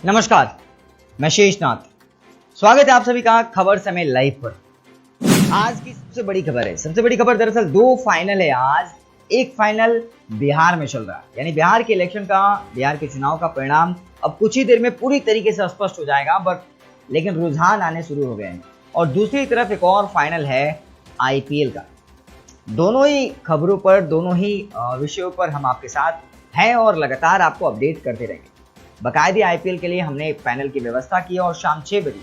नमस्कार, मैं शेषनाथ। स्वागत है आप सभी का खबर समय लाइव पर। आज की सबसे बड़ी खबर है। सबसे बड़ी खबर दरअसल दो फाइनल है आज। एक फाइनल बिहार में चल रहा है, यानी बिहार के इलेक्शन का, बिहार के चुनाव का परिणाम अब कुछ ही देर में पूरी तरीके से स्पष्ट हो जाएगा, लेकिन रुझान आने शुरू हो गए हैं। और दूसरी तरफ एक और फाइनल है आईपीएल का। दोनों ही खबरों पर, दोनों ही विषयों पर हम आपके साथ हैं और लगातार आपको अपडेट करते रहेंगे। बाकायदे आईपीएल के लिए हमने एक पैनल की व्यवस्था की और शाम 6 बजे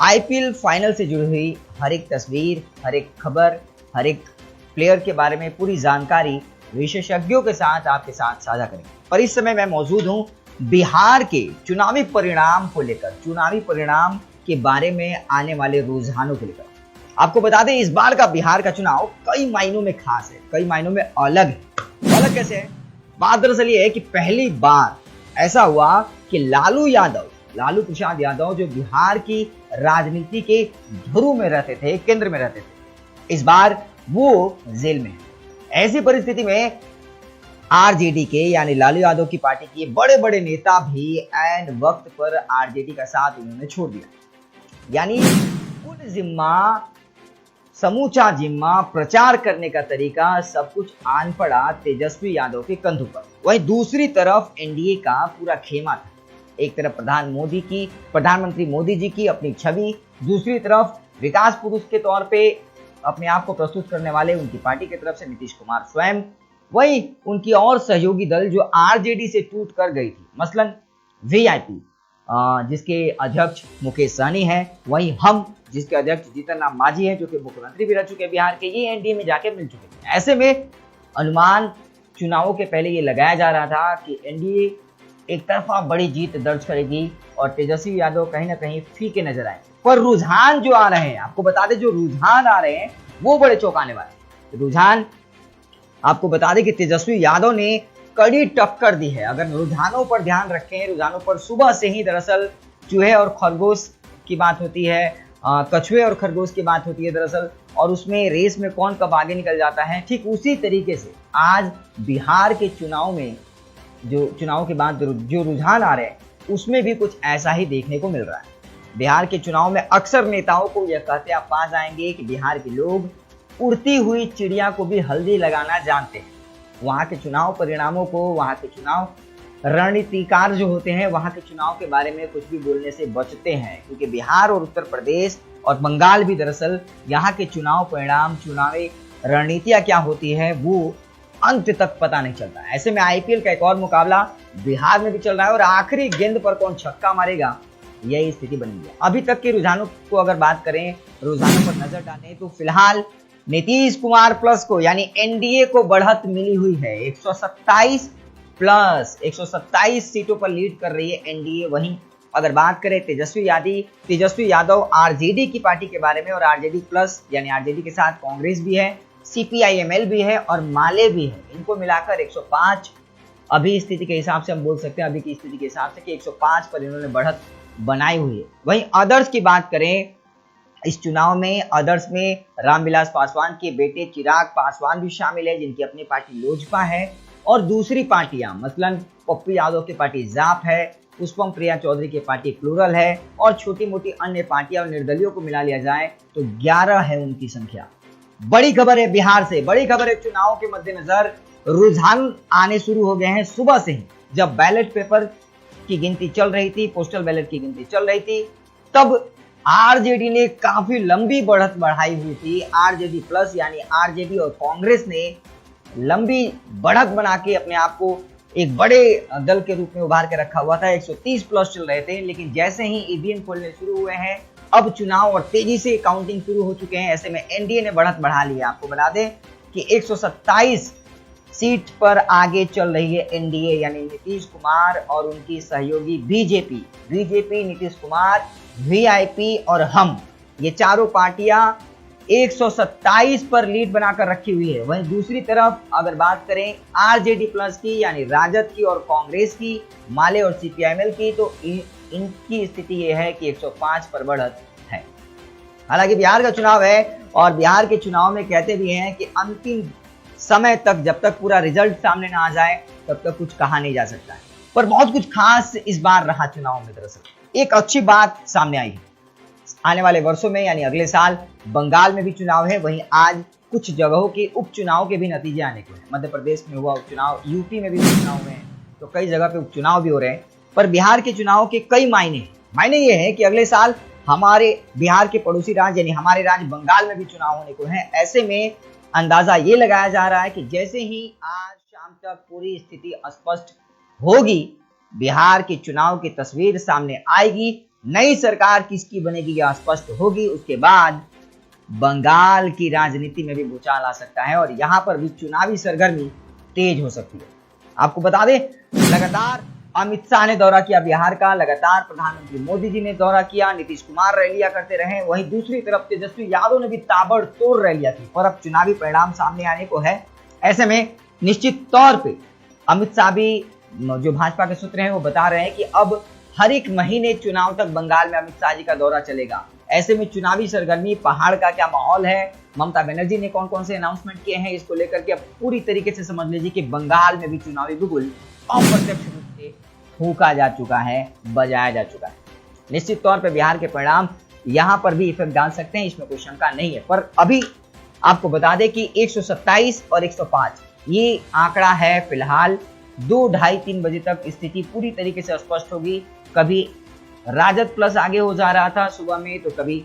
आईपीएल फाइनल से जुड़ी हुई हर एक तस्वीर, हर एक खबर, हर एक प्लेयर के बारे में पूरी जानकारी विशेषज्ञों के साथ आपके साथ साझा करेंगे। पर इस समय मैं मौजूद हूं बिहार के चुनावी परिणाम को लेकर, चुनावी परिणाम के बारे में आने वाले रुझानों को लेकर। आपको बता दें, इस बार का बिहार का चुनाव कई मायनों में खास है, कई मायनों में अलग है। अलग कैसे है? बात दरअसल ये है कि पहली बार ऐसा हुआ कि लालू प्रसाद यादव जो बिहार की राजनीति के धुरी में रहते थे, केंद्र में रहते थे, इस बार वो जेल में है। ऐसी परिस्थिति में आरजेडी के, यानी लालू यादव की पार्टी के बड़े बड़े नेता भी ऐन वक्त पर आरजेडी का साथ उन्होंने छोड़ दिया। यानी कुल जिम्मा, समूचा जिम्मा, प्रचार करने का तरीका सब कुछ आन पड़ा तेजस्वी यादव के कंधों पर। वहीं दूसरी तरफ एनडीए का पूरा खेमा था। एक तरफ प्रधानमंत्री मोदी जी की अपनी छवि, दूसरी तरफ विकास पुरुष के तौर पे अपने आप को प्रस्तुत करने वाले उनकी पार्टी की तरफ से नीतीश कुमार स्वयं, वही उनकी और सहयोगी दल जो आरजेडी से टूट कर गई थी, मसलन वीआईपी जिसके अध्यक्ष मुकेश सहनी हैं, वहीं हम जिसके अध्यक्ष जीतन राम मांझी हैं, जो कि मुख्यमंत्री भी रह चुके बिहार के, ये एनडीए में जाके मिल चुके हैं। ऐसे में अनुमान चुनावों के पहले ये लगाया जा रहा था कि एनडीए एक तरफा बड़ी जीत दर्ज करेगी और तेजस्वी यादव कहीं ना कहीं फीके नजर आए। पर रुझान जो आ रहे हैं, आपको बता दें, जो रुझान आ रहे हैं वो बड़े चौंकाने वाले रुझान। आपको बता दें कि तेजस्वी यादव ने कड़ी टक्कर दी है। अगर रुझानों पर ध्यान रखें, रुझानों पर सुबह से ही दरअसल चूहे और खरगोश की बात होती है, कछुए और खरगोश की बात होती है दरअसल, और उसमें रेस में कौन कब आगे निकल जाता है। ठीक उसी तरीके से आज बिहार के चुनाव में, जो चुनाव के बाद जो रुझान आ रहे हैं, उसमें भी कुछ ऐसा ही देखने को मिल रहा है। बिहार के चुनाव में अक्सर नेताओं को यह कहते आप पा जाएंगे कि बिहार के लोग उड़ती हुई चिड़िया को भी हल्दी लगाना जानते हैं। वहां के चुनाव परिणामों को, वहां के चुनाव रणनीतिकार जो होते हैं, वहां के चुनाव के बारे में कुछ भी बोलने से बचते हैं, क्योंकि बिहार और उत्तर प्रदेश और बंगाल भी दरअसल यहाँ के चुनाव परिणाम, चुनावी रणनीतियां क्या होती है, वो अंत तक पता नहीं चलता। ऐसे में आईपीएल का एक और मुकाबला बिहार में भी चल रहा है और आखिरी गेंद पर कौन छक्का मारेगा, यही स्थिति बनी है। अभी तक के रुझानों को अगर बात करें, रुझानों पर नजर डालें, तो फिलहाल नीतीश कुमार प्लस को, यानी एनडीए को बढ़त मिली हुई है। 127 प्लस 127 सीटों पर लीड कर रही है एनडीए। वहीं अगर बात करें तेजस्वी यादव आरजेडी की पार्टी के बारे में, और आरजेडी प्लस यानी आरजेडी के साथ कांग्रेस भी है, सीपीआईएमएल भी है और माले भी है, इनको मिलाकर 105 अभी स्थिति के हिसाब से हम बोल सकते हैं, अभी की स्थिति के हिसाब से कि 105 पर इन्होंने बढ़त बनाई हुई है। वहीं अदर्स की बात करें, इस चुनाव में अदर्स में रामविलास पासवान के बेटे चिराग पासवान भी शामिल है, जिनकी अपनी पार्टी लोजपा है, और दूसरी पार्टियां मसलन पप्पू यादव की पार्टी जाप है, पुष्पम प्रिया चौधरी की पार्टी प्लूरल है, और छोटी मोटी अन्य पार्टियां और निर्दलियों को मिला लिया जाए तो 11 है उनकी संख्या। बड़ी खबर है बिहार से, बड़ी खबर है चुनाव के मद्देनजर रुझान आने शुरू हो गए हैं सुबह से ही। जब बैलेट पेपर की गिनती चल रही थी, पोस्टल बैलेट की गिनती चल रही थी, तब आरजेडी ने काफी लंबी बढ़त बढ़ाई हुई थी। आरजेडी प्लस यानी आरजेडी और कांग्रेस ने लंबी बढ़त बना के अपने आप को एक बड़े दल के रूप में उभार के रखा हुआ था। 130 प्लस चल रहे थे, लेकिन जैसे ही ईवीएम खोलने शुरू हुए हैं, अब चुनाव और तेजी से काउंटिंग शुरू हो चुके हैं। ऐसे में एनडीए ने बढ़त बढ़ा ली है। आपको बता दें कि 127 सीट पर आगे चल रही है एनडीए, यानी नीतीश कुमार और उनकी सहयोगी बीजेपी, नीतीश कुमार, वीआईपी और हम, ये चारों पार्टियां 127 पर लीड बनाकर रखी हुई है। वहीं दूसरी तरफ अगर बात करें आरजेडी प्लस की, यानी राजद की और कांग्रेस की, माले और सीपीआईएमएल की, तो इनकी स्थिति यह है कि 105 पर बढ़त है। हालांकि बिहार का चुनाव है और बिहार के चुनाव में कहते भी हैं कि अंतिम समय तक, जब तक पूरा रिजल्ट सामने ना आ जाए, तब तक कुछ कहा नहीं जा सकता है। पर बहुत कुछ खास इस बार रहा चुनाव में। दरअसल एक अच्छी बात सामने आई है, आने वाले वर्षों में यानी अगले साल बंगाल में भी चुनाव है, वहीं आज कुछ जगहों के उपचुनाव के भी नतीजे आने को है। मध्य प्रदेश में हुआ उपचुनाव, यूपी में भी उपचुनाव हुए हैं, तो कई जगह पे उपचुनाव भी हो रहे हैं। पर बिहार के चुनाव के कई मायने ये है कि अगले साल हमारे बिहार के पड़ोसी राज्य यानी हमारे राज्य बंगाल में भी चुनाव होने को है। ऐसे में अंदाजा ये लगाया जा रहा है कि जैसे ही आज शाम तक पूरी स्थिति स्पष्ट होगी, बिहार के चुनाव की तस्वीर सामने आएगी, नई सरकार किसकी बनेगी यह स्पष्ट होगी, उसके बाद बंगाल की राजनीति में भी भूचाल आ सकता है और यहां पर भी चुनावी सरगर्मी तेज हो सकती है। आपको बता दें, लगातार अमित शाह ने दौरा किया बिहार का, लगातार प्रधानमंत्री मोदी जी ने दौरा किया, नीतीश कुमार रैलियां करते रहे, वहीं दूसरी तरफ तेजस्वी यादव ने भी ताबड़तोड़ रैलियां की। और अब चुनावी परिणाम सामने आने को है। ऐसे में निश्चित तौर पे अमित शाह भी, जो भाजपा के सूत्र हैं वो बता रहे हैं कि अब हर एक महीने चुनाव तक बंगाल में अमित शाह जी का दौरा चलेगा। ऐसे में चुनावी सरगर्मी, पहाड़ का क्या माहौल है, ममता बनर्जी ने कौन कौन से अनाउंसमेंट किए हैं, इसको लेकर के अब पूरी तरीके से समझ लीजिए कि बंगाल में भी चुनावी बिगुल अप्रत्यक्ष रूप से फूंका जा चुका है, बजाया जा चुका है। निश्चित तौर पर बिहार के परिणाम यहां पर भी इफेक्ट डाल सकते हैं, इसमें कोई शंका नहीं है। पर अभी आपको बता दें कि 127 और 105 ये आंकड़ा है फिलहाल। 2, ढाई, 3 बजे तक स्थिति पूरी तरीके से स्पष्ट होगी। कभी राजद प्लस आगे हो जा रहा था सुबह में, तो कभी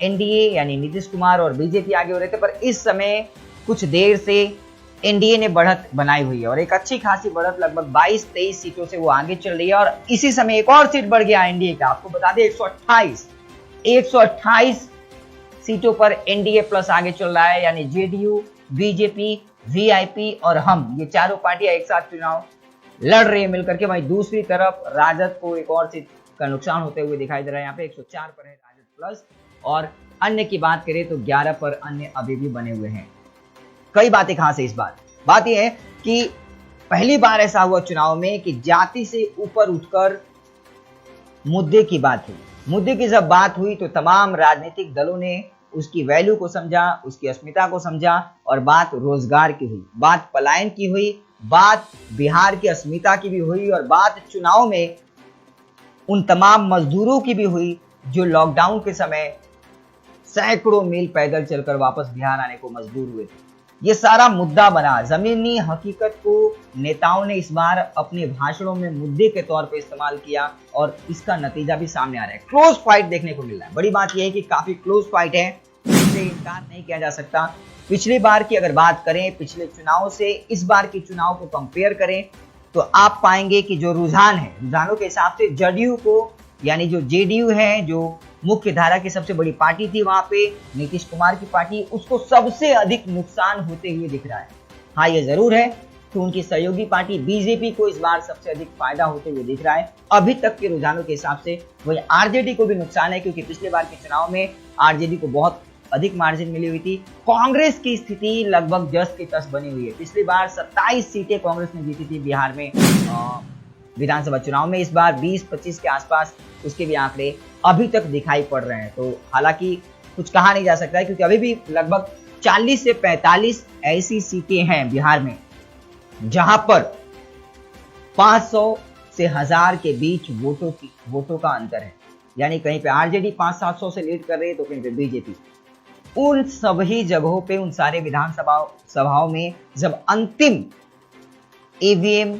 एनडीए यानी नीतीश कुमार और बीजेपी आगे हो रहे थे, पर इस समय कुछ देर से एनडीए ने बढ़त बनाई हुई है और एक अच्छी खासी बढ़त, लगभग 22-23 सीटों से वो आगे चल रही है। और इसी समय एक और सीट बढ़ गया एनडीए का, आपको बता दें 128 सीटों पर एनडीए प्लस आगे चल रहा है, यानी जेडीयू, बीजेपी, वीआईपी और हम, ये चारों पार्टियां एक साथ चुनाव लड़ रही है मिलकर के। वहीं दूसरी तरफ राजद को एक और सीट का नुकसान होते हुए दिखाई दे रहा है। यहाँ पे 104 पर है राजद प्लस, और अन्य की बात करें तो 11 पर अन्य अभी भी बने हुए हैं। कई बातें खास है इस बात यह है कि पहली बार ऐसा हुआ चुनाव में कि जाति से ऊपर उठकर मुद्दे की बात हुई। मुद्दे की जब बात हुई तो तमाम राजनीतिक दलों ने उसकी वैल्यू को समझा, उसकी अस्मिता को समझा, और बात रोजगार की हुई, बात पलायन की हुई, बात बिहार की अस्मिता की भी हुई, और बात चुनाव में उन तमाम मजदूरों की भी हुई जो लॉकडाउन के समय सैकड़ों मील पैदल चलकर वापस बिहार आने को मजबूर हुए थे। ये सारा मुद्दा बना। जमीनी हकीकत को नेताओं ने इस बार अपने भाषणों में मुद्दे के तौर पे इस्तेमाल किया और इसका नतीजा भी सामने आ रहा है। क्लोज फाइट देखने को मिल रहा है। बड़ी बात यह है कि काफी क्लोज फाइट है, इससे इनकार नहीं किया जा सकता। पिछली बार की अगर बात करें, पिछले चुनाव से इस बार के चुनाव को कंपेयर करें तो आप पाएंगे कि जो रुझान है, रुझानों के हिसाब से जदयू को, यानी जो जेडीयू है, जो मुख्य धारा की सबसे बड़ी पार्टी थी, वहां पे नीतीश कुमार की पार्टी, उसको सबसे अधिक नुकसान होते हुए दिख रहा है। हाँ, ये जरूर है कि उनकी सहयोगी पार्टी बीजेपी को इस बार सबसे अधिक फायदा होते हुए दिख रहा है अभी तक के रुझानों के हिसाब से। वही आरजेडी को भी नुकसान है, क्योंकि पिछले बार के चुनाव में आरजेडी को बहुत अधिक मार्जिन मिली हुई थी। कांग्रेस की स्थिति लगभग 10 की 10 बनी हुई है। पिछली बार 27 सीटें कांग्रेस ने जीती थी बिहार में विधानसभा चुनाव में। इस बार 20-25 के आसपास उसके भी आंकड़े अभी तक दिखाई पड़ रहे हैं। तो हालांकि कुछ कहा नहीं जा सकता है, क्योंकि अभी भी लगभग 40 से 45 ऐसी सीटें हैं बिहार में जहां पर 500 से 1000 के बीच वोटों का अंतर है। यानी कहीं पे आरजेडी 500-700 से लीड कर रही है, तो कहीं पे बीजेपी। उन सभी जगहों पे, उन सारे विधानसभाओं में जब अंतिम ईवीएम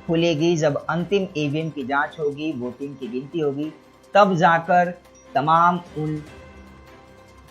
खुलेगी, जब अंतिम ईवीएम की जांच होगी, वोटिंग की गिनती होगी, तब जाकर तमाम उन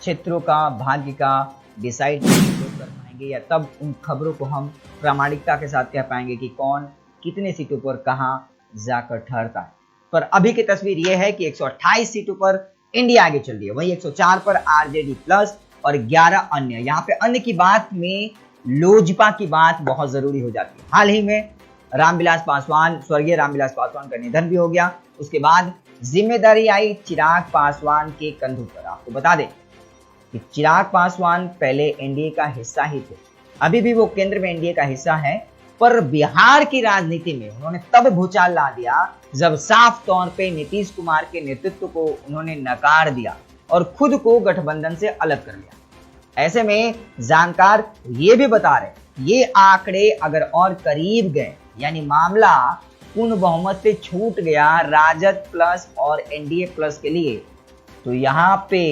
क्षेत्रों का भाग्य का डिसाइड कर पाएंगे, या तब उन खबरों को हम प्रामाणिकता के साथ कह पाएंगे कि कौन कितने सीटों पर कहां जाकर ठहरता है। पर अभी की तस्वीर यह है कि 128 सीटों पर इंडिया आगे चल रही है, वहीं 104 पर आरजेडी प्लस और 11 अन्य। यहाँ पे अन्य की बात में लोजपा की बात बहुत जरूरी हो जाती है। हाल ही में रामविलास पासवान, स्वर्गीय रामविलास पासवान का निधन भी हो गया। उसके बाद जिम्मेदारी आई चिराग पासवान के कंधों पर। आपको बता दें कि चिराग पासवान पहले एनडीए का हिस्सा ही थे, अभी भी वो केंद्र में एनडीए का हिस्सा है, पर बिहार की राजनीति में उन्होंने तब भूचाल ला दिया जब साफ तौर पे नीतीश कुमार के नेतृत्व को उन्होंने नकार दिया और खुद को गठबंधन से अलग कर लिया। ऐसे में जानकार ये भी बता रहे, ये आंकड़े अगर और करीब गए, यानी मामला पूर्ण बहुमत से छूट गया राजद प्लस और एनडीए प्लस के लिए, तो यहाँ पे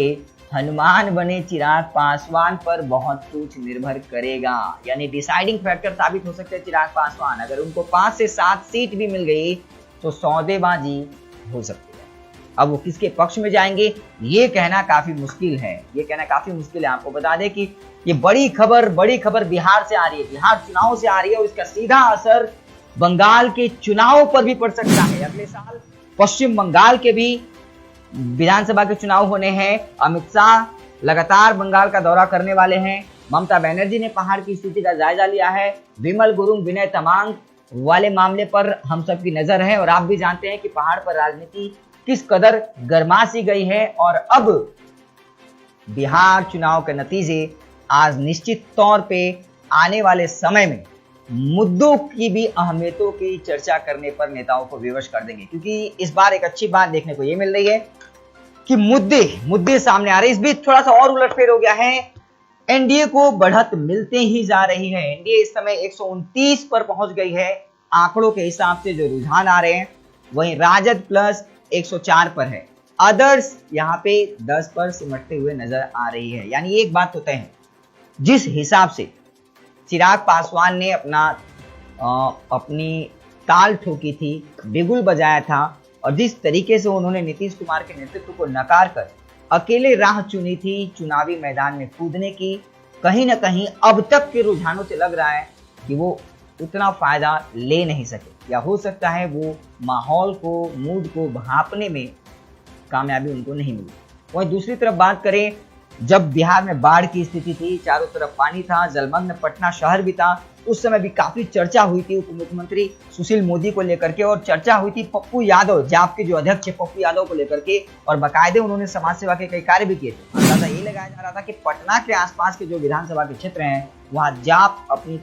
हनुमान बने चिराग पासवान पर बहुत कुछ निर्भर करेगा। यानी डिसाइडिंग फैक्टर साबित हो सकते हैं चिराग पासवान। अगर उनको 5 से 7 सीट भी मिल गई तो सौदेबाजी हो सकती है। अब वो किसके पक्ष में जाएंगे ये कहना काफी मुश्किल है, आपको बता दें कि ये बड़ी खबर बिहार से आ रही है, बिहार चुनाव से आ रही है और इसका सीधा असर बंगाल के चुनाव पर भी पड़ सकता है। अगले साल पश्चिम बंगाल के भी विधानसभा के चुनाव होने हैं। अमित शाह लगातार बंगाल का दौरा करने वाले हैं। ममता बनर्जी ने पहाड़ की स्थिति का जायजा लिया है। विमल गुरुंग विनय तमांग वाले मामले पर हम सबकी नजर है और आप भी जानते हैं कि पहाड़ पर राजनीति किस कदर गर्मा सी गई है। और अब बिहार चुनाव के नतीजे आज निश्चित तौर पे आने वाले समय में मुद्दों की भी अहमियतों की चर्चा करने पर नेताओं को विवश कर देंगे, क्योंकि इस बार एक अच्छी बात देखने को ये मिल रही है कि मुद्दे सामने आ रहे। इस बीच थोड़ा सा और उलटफेर हो गया है, एनडीए को बढ़त मिलते ही जा रही है। एनडीए इस समय 129 पर पहुंच गई है आंकड़ों के हिसाब से जो रुझान आ रहे हैं। वहीं राजद प्लस 104 पर है, अदर्स यहाँ पे 10 पर सिमटते हुए नजर आ रही है। यानी एक बात तो तय है, जिस हिसाब से चिराग पासवान ने अपनी ताल ठोकी थी, बिगुल बजाया था और जिस तरीके से उन्होंने नीतीश कुमार के नेतृत्व को नकार कर अकेले राह चुनी थी चुनावी मैदान में कूदने की, कहीं ना कहीं अब तक के रुझानों से लग रहा है कि वो उतना फायदा ले नहीं सके, या हो सकता है वो माहौल को, मूड को भांपने में कामयाबी उनको नहीं मिली। वहीं दूसरी तरफ बात करें, जब बिहार में बाढ़ की स्थिति थी, चारों तरफ पानी था, जलमग्न पटना शहर भी था, उस समय भी काफी चर्चा हुई थी उप मुख्यमंत्री सुशील मोदी को लेकर के, और चर्चा हुई थी पप्पू यादव, जाप के जो अध्यक्ष है पप्पू यादव को लेकर के, और बाकायदे उन्होंने समाज सेवा के कई कार्य भी किए थे। अंदाजा ये लगाया जा रहा था कि पटना के आसपास के जो विधानसभा के क्षेत्र हैं वहां जाप अपनी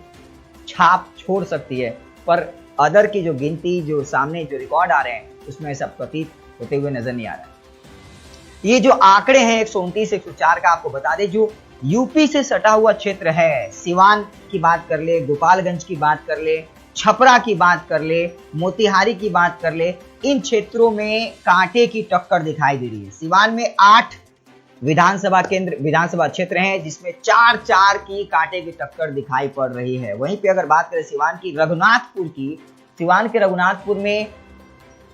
छाप छोड़ सकती है, पर अदर की जो गिनती, जो सामने जो रिकॉर्ड आ रहे हैं, उसमें सब प्रतीत होते हुए नजर नहीं आ रहा है। ये जो आंकड़े हैं 129 104 का, आपको बता दें जो यूपी से सटा हुआ क्षेत्र है, सिवान की बात कर ले, गोपालगंज की बात कर ले, छपरा की बात कर ले, मोतिहारी की बात कर ले, इन क्षेत्रों में कांटे की टक्कर दिखाई दे रही है। सिवान में 8 विधानसभा क्षेत्र हैं जिसमें 4 की कांटे की टक्कर दिखाई पड़ रही है। वहीं पे अगर बात करें सिवान के रघुनाथपुर में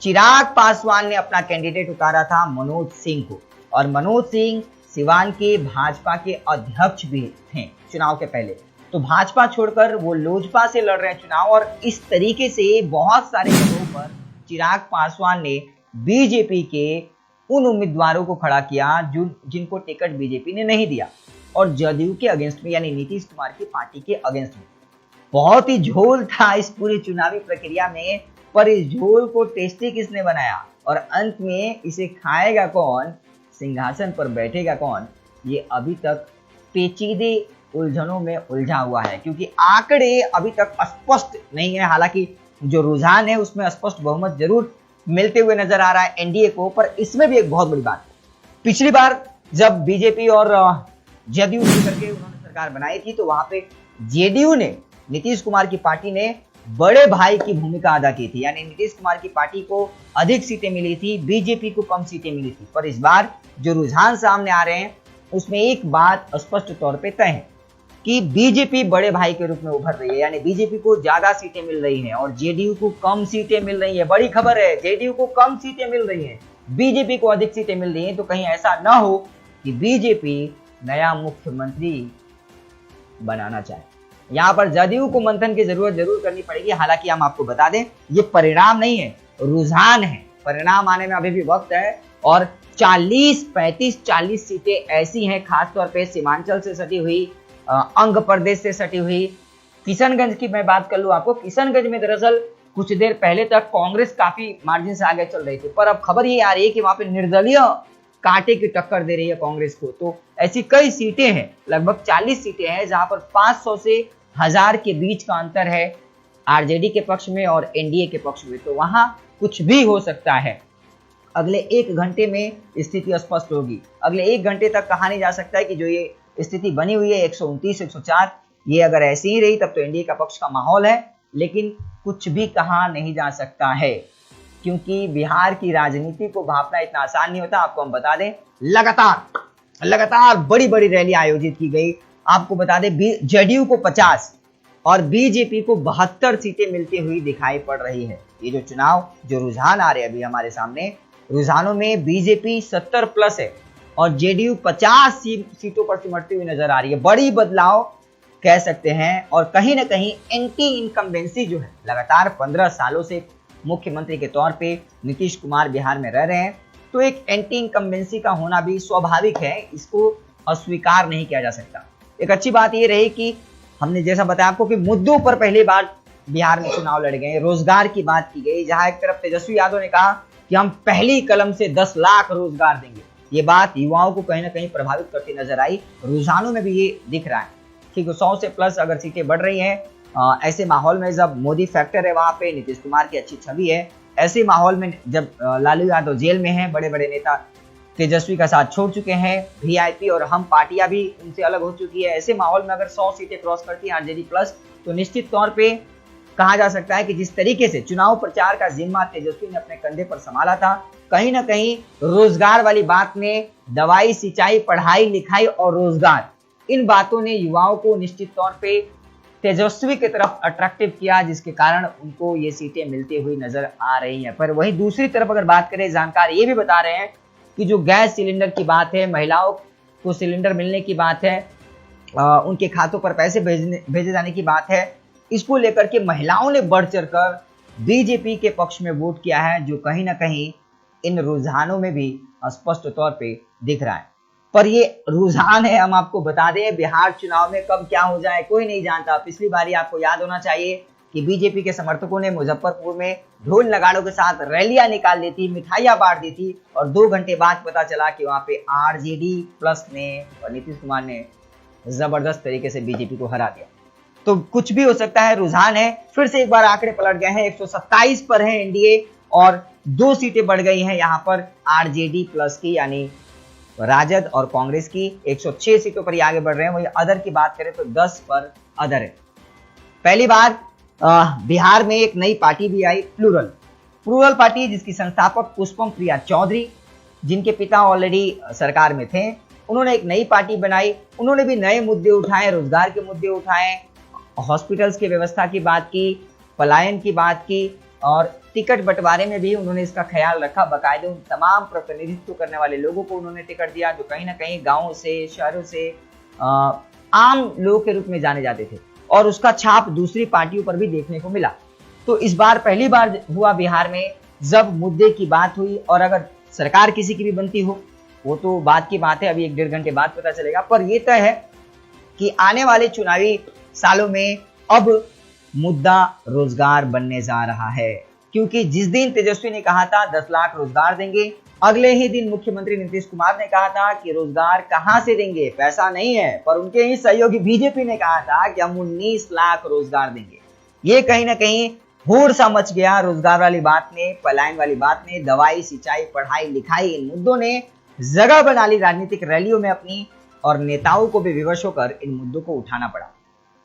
चिराग पासवान ने अपना कैंडिडेट उतारा था मनोज सिंह को, और मनोज सिंह सिवान के भाजपा के अध्यक्ष भी थे चुनाव के पहले, तो भाजपा छोड़कर वो लोजपा से लड़ रहे हैं चुनाव। और इस तरीके से बहुत सारे जगहों पर चिराग पासवान ने बीजेपी के उन उम्मीदवारों को खड़ा किया जिनको टिकट बीजेपी ने नहीं दिया, और जदयू के अगेंस्ट में, यानी नीतीश कुमार की पार्टी के अगेंस्ट में। बहुत ही झोल था इस पूरी चुनावी प्रक्रिया में, पर इस झोल को टेस्टी किसने बनाया और अंत में इसे खाएगा कौन, सिंहासन पर बैठेगा कौन, ये अभी तक पेचीदे उलझनों में उलझा हुआ है, क्योंकि आंकड़े अभी तक स्पष्ट नहीं है। हालांकि जो रुझान है उसमें स्पष्ट बहुमत जरूर मिलते हुए नजर आ रहा है एनडीए को, पर इसमें भी एक बहुत बड़ी बात है, पिछली बार जब बीजेपी और जदयू मिलकर के उन्होंने सरकार बनाई थी, तो वहां पे जेडीयू ने, नीतीश कुमार की पार्टी ने बड़े भाई की भूमिका अदा की थी, यानी नीतीश कुमार की पार्टी को अधिक सीटें मिली थी, बीजेपी को कम सीटें मिली थी। पर इस बार जो रुझान सामने आ रहे हैं उसमें एक बात स्पष्ट तौर पे तय है कि बीजेपी बड़े भाई के रूप में उभर रही है, यानी बीजेपी को ज्यादा सीटें मिल रही हैं और जेडीयू को कम सीटें मिल रही है। बड़ी खबर है, जेडीयू को कम सीटें मिल रही हैं, बीजेपी को अधिक सीटें मिल रही हैं। तो कहीं ऐसा ना हो कि बीजेपी नया मुख्यमंत्री बनाना चाहे, यहाँ पर जदयू को मंथन की जरूरत जरूर करनी पड़ेगी। हालांकि हम आपको बता दें ये परिणाम नहीं है, रुझान है, परिणाम आने में अभी भी वक्त है। और 40 सीटें ऐसी हैं, खासतौर पे सीमांचल से सटी हुई, अंग प्रदेश से सटी हुई। किशनगंज की मैं बात कर लूं आपको, किशनगंज में दरअसल कुछ देर पहले तक कांग्रेस काफी मार्जिन से आगे चल रही थी, पर अब खबर ये आ रही है कि वहां पे निर्दलीय कांटे की टक्कर दे रही है कांग्रेस को। तो ऐसी कई सीटें हैं, लगभग 40 सीटें हैं जहां पर 500 से 1000 के बीच का अंतर है आरजेडी के पक्ष में और एनडीए के पक्ष में। तो वहां कुछ भी हो सकता है। अगले 1 घंटे में स्थिति स्पष्ट होगी। अगले 1 घंटे तक कहा नहीं जा सकता है कि जो ये स्थिति बनी हुई है 129 104, ये अगर ऐसी ही रही तब तो एनडीए का पक्ष का माहौल है, लेकिन कुछ भी कहा नहीं जा सकता है, क्योंकि बिहार की राजनीति को भांपना इतना आसान नहीं होता। आपको हम बता दें, लगातार बड़ी बड़ी रैली आयोजित की गई। आपको बता दें, जेडीयू को 50 और बीजेपी को 72 सीटें मिलती हुई दिखाई पड़ रही है। ये जो चुनाव, जो रुझान आ रहे हैं अभी हमारे सामने, रुझानों में बीजेपी 70 प्लस है और जेडीयू 50 सीटों पर सिमटती हुई नजर आ रही है। बड़ी बदलाव कह सकते हैं। और कहीं ना कहीं एंटी इनकम्बेंसी जो है, लगातार 15 सालों से मुख्यमंत्री के तौर पे नीतीश कुमार बिहार में रह रहे हैं, तो एक एंटी इनकम्बेंसी का होना भी स्वाभाविक है, इसको अस्वीकार नहीं किया जा सकता। एक अच्छी बात ये रही कि हमने जैसा बताया आपको कि मुद्दों पर पहली बार बिहार में चुनाव लड़ गए। रोजगार की बात की गई, जहां एक तरफ तेजस्वी यादव ने कहा कि हम पहली कलम से 10 लाख रोजगार देंगे। ये बात युवाओं को कहीं ना कहीं प्रभावित करती नजर आई। रुझानों में भी ये दिख रहा है। ठीक है, 100 से प्लस अगर सीटें बढ़ रही हैं, ऐसे माहौल में जब मोदी फैक्टर है वहां पे, नीतीश कुमार की अच्छी छवि है, ऐसे माहौल में जब लालू यादव जेल में हैं, बड़े बड़े नेता तेजस्वी का साथ छोड़ चुके हैं, वीआईपी और हम पार्टियां भी उनसे अलग हो चुकी है, ऐसे माहौल में अगर 100 सीटें क्रॉस करती है आरजेडी प्लस, तो निश्चित तौर पे कहा जा सकता है कि जिस तरीके से चुनाव प्रचार का जिम्मा तेजस्वी ने अपने कंधे पर संभाला था, कहीं ना कहीं रोजगार वाली बात में, दवाई, सिंचाई, पढ़ाई लिखाई और रोजगार, इन बातों ने युवाओं को निश्चित तौर पे तेजस्वी की तरफ अट्रैक्टिव किया, जिसके कारण उनको ये सीटें मिलती हुई नजर आ रही हैं। पर वहीं दूसरी तरफ अगर बात करें, जानकार ये भी बता रहे हैं कि जो गैस सिलेंडर की बात है, महिलाओं को सिलेंडर मिलने की बात है, उनके खातों पर पैसे भेजे जाने की बात है, इसको लेकर के महिलाओं ने बढ़ चढ़कर बीजेपी के पक्ष में वोट किया है, जो कहीं ना कहीं इन रुझानों में भी स्पष्ट तौर पे दिख रहा है। पर ये रुझान है, हम आपको बता दें, बिहार चुनाव में कब क्या हो जाए कोई नहीं जानता। पिछली बारी आपको याद होना चाहिए कि बीजेपी के समर्थकों ने मुजफ्फरपुर में ढोल नगाड़ों के साथ रैलियां निकाल दी थी, मिठाइयां बांट दी थी, और 2 घंटे बाद पता चला कि वहां पे आरजेडी प्लस ने और नीतीश कुमार ने जबरदस्त तरीके से बीजेपी को हरा दिया। तो कुछ भी हो सकता है, रुझान है। फिर से एक बार आंकड़े पलट गए हैं, 127 पर है एनडीए और 2 सीटें बढ़ गई हैं यहाँ पर आरजेडी प्लस की, यानी राजद और कांग्रेस की 106 सीटों पर ही आगे बढ़ रहे हैं। वही अदर की बात करें तो 10 पर अदर है। पहली बार बिहार में एक नई पार्टी भी आई, प्लूरल पार्टी, जिसकी संस्थापक पुष्पम प्रिया चौधरी, जिनके पिता ऑलरेडी सरकार में थे, उन्होंने एक नई पार्टी बनाई। उन्होंने भी नए मुद्दे उठाए, रोजगार के मुद्दे उठाए, हॉस्पिटल्स की व्यवस्था की बात की, पलायन की बात की, और टिकट बंटवारे में भी उन्होंने इसका ख्याल रखा। बाकायदे उन तमाम प्रतिनिधित्व करने वाले लोगों को उन्होंने टिकट दिया जो कहीं ना कहीं गांवों से, शहरों से आम लोग के रूप में जाने जाते थे, और उसका छाप दूसरी पार्टियों पर भी देखने को मिला। तो इस बार पहली बार हुआ बिहार में जब मुद्दे की बात हुई, और अगर सरकार किसी की भी बनती हो वो तो बात की बात है, अभी 1-1.5 घंटे बाद पता चलेगा। पर यह तय है कि आने वाले चुनावी सालों में अब मुद्दा रोजगार बनने जा रहा है, क्योंकि जिस दिन तेजस्वी ने कहा था 10 लाख रोजगार देंगे, अगले ही दिन मुख्यमंत्री नीतीश कुमार ने कहा था कि रोजगार कहां से देंगे, पैसा नहीं है, पर उनके ही सहयोगी बीजेपी ने कहा था कि हम 19 लाख रोजगार देंगे। ये कहीं ना कहीं होड़ सा मच गया रोजगार वाली बात ने, पलायन वाली बात ने, दवाई, सिंचाई, पढ़ाई लिखाई, इन मुद्दों ने जगह बना ली राजनीतिक रैलियों में अपनी, और नेताओं को भी विवश होकर इन मुद्दों को उठाना पड़ा।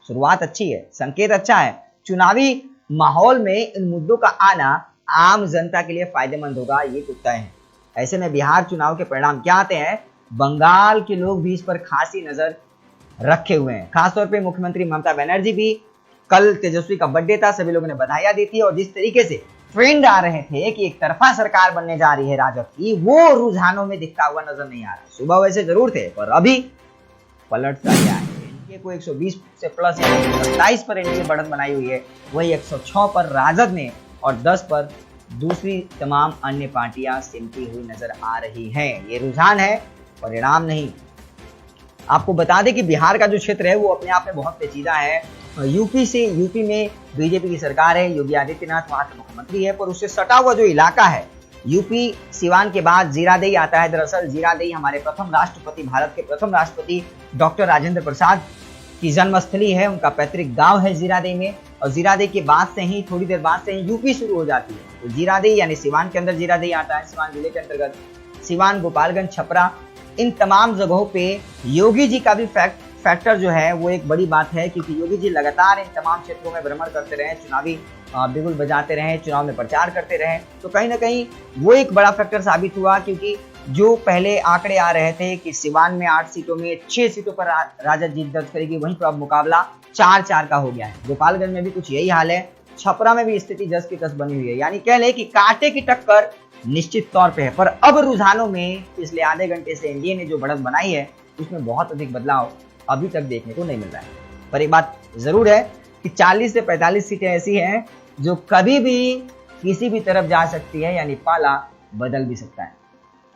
शुरुआत अच्छी है, संकेत अच्छा है। चुनावी माहौल में इन मुद्दों का आना आम जनता के लिए फायदेमंद होगा, ये तो तय है। ऐसे में बिहार चुनाव के परिणाम क्या आते हैं, बंगाल के लोग भी इस पर खासी नजर रखे हुए हैं। खासतौर पे मुख्यमंत्री ममता बनर्जी भी, कल तेजस्वी का बर्थडे था, सभी लोगों ने बधाइयां दी थी, और जिस तरीके से ट्रेंड आ रहे थे कि एक तरफा सरकार बनने जा रही है राजद की, वो रुझानों में दिखता हुआ नजर नहीं आ रहा। सुबह वैसे जरूर थे, पर अभी पलट सा गया है। एनडीए को 120 से प्लस 27 पर एनडीए बढ़त बनाई हुई है, वही 106 पर राजद ने और 10 पर दूसरी तमाम अन्य पार्टियां सिमटी हुई नजर आ रही हैं। ये रुझान है, परिणाम नहीं। आपको बता दें कि बिहार का जो क्षेत्र है वो अपने आप में बहुत पेचीदा है। यूपी में बीजेपी की सरकार है, योगी आदित्यनाथ वहां के मुख्यमंत्री है, पर उससे सटा हुआ जो इलाका है, यूपी सिवान के बाद जीरादेई आता है। दरअसल जीरादेई हमारे प्रथम राष्ट्रपति, भारत के प्रथम राष्ट्रपति डॉक्टर राजेंद्र प्रसाद की जन्मस्थली है, उनका पैतृक गांव है जीरादेई में, और जीरादेई के बाद से ही, थोड़ी देर बाद से ही यूपी शुरू हो जाती है। तो जीरादेई यानी सिवान के अंदर जीरादेई आता है, सिवान जिले के अंतर्गत। सिवान, गोपालगंज, छपरा, इन तमाम जगहों पे योगी जी का भी फैक्टर जो है वो एक बड़ी बात है, क्योंकि योगी जी लगातार इन तमाम क्षेत्रों में भ्रमण करते रहे, चुनावी बिगुल बजाते रहे, चुनाव में प्रचार करते रहे, तो कहीं ना कहीं वो एक बड़ा फैक्टर साबित हुआ। क्योंकि जो पहले आंकड़े आ रहे थे कि सिवान में 8 सीटों में 6 सीटों पर राजद जीत दर्ज करेगी, वहीं पर अब मुकाबला 4-4 का हो गया है। गोपालगंज में भी कुछ यही हाल है, छपरा में भी स्थिति जस की तस बनी हुई है। यानी कह ले कि कांटे की टक्कर निश्चित तौर पे है। पर अब रुझानों में पिछले आधे घंटे से एनडीए ने जो बढ़त बनाई है उसमें बहुत अधिक बदलाव अभी तक देखने को नहीं मिल रहा है। पर एक बात जरूर है कि 40 से 45 सीटें ऐसी हैं जो कभी भी किसी भी तरफ जा सकती है, यानी पाला बदल भी सकता है।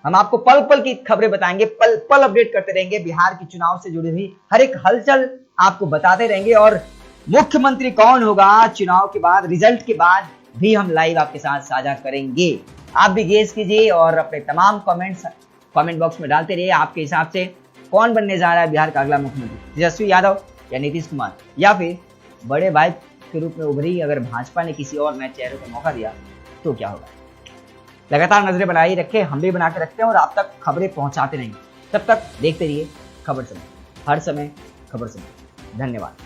हम आपको पल पल की खबरें बताएंगे, पल पल अपडेट करते रहेंगे, बिहार की चुनाव से जुड़ी हुई हर एक हलचल आपको बताते रहेंगे। और मुख्यमंत्री कौन होगा चुनाव के बाद, रिजल्ट के बाद भी हम लाइव आपके साथ साझा करेंगे। आप भी गेस कीजिए और अपने तमाम कमेंट बॉक्स में डालते रहिए। आपके हिसाब से कौन बनने जा रहा है बिहार का अगला मुख्यमंत्री, तेजस्वी यादव या नीतीश कुमार, या फिर बड़े भाई के रूप में उभरी अगर भाजपा ने किसी और नए चेहरे को मौका दिया तो क्या होगा। लगातार नजरें बनाए रखें, हम भी बना के रखते हैं और आप तक खबरें पहुंचाते रहेंगे। तब तक देखते रहिए खबर समय, हर समय खबर समय। धन्यवाद।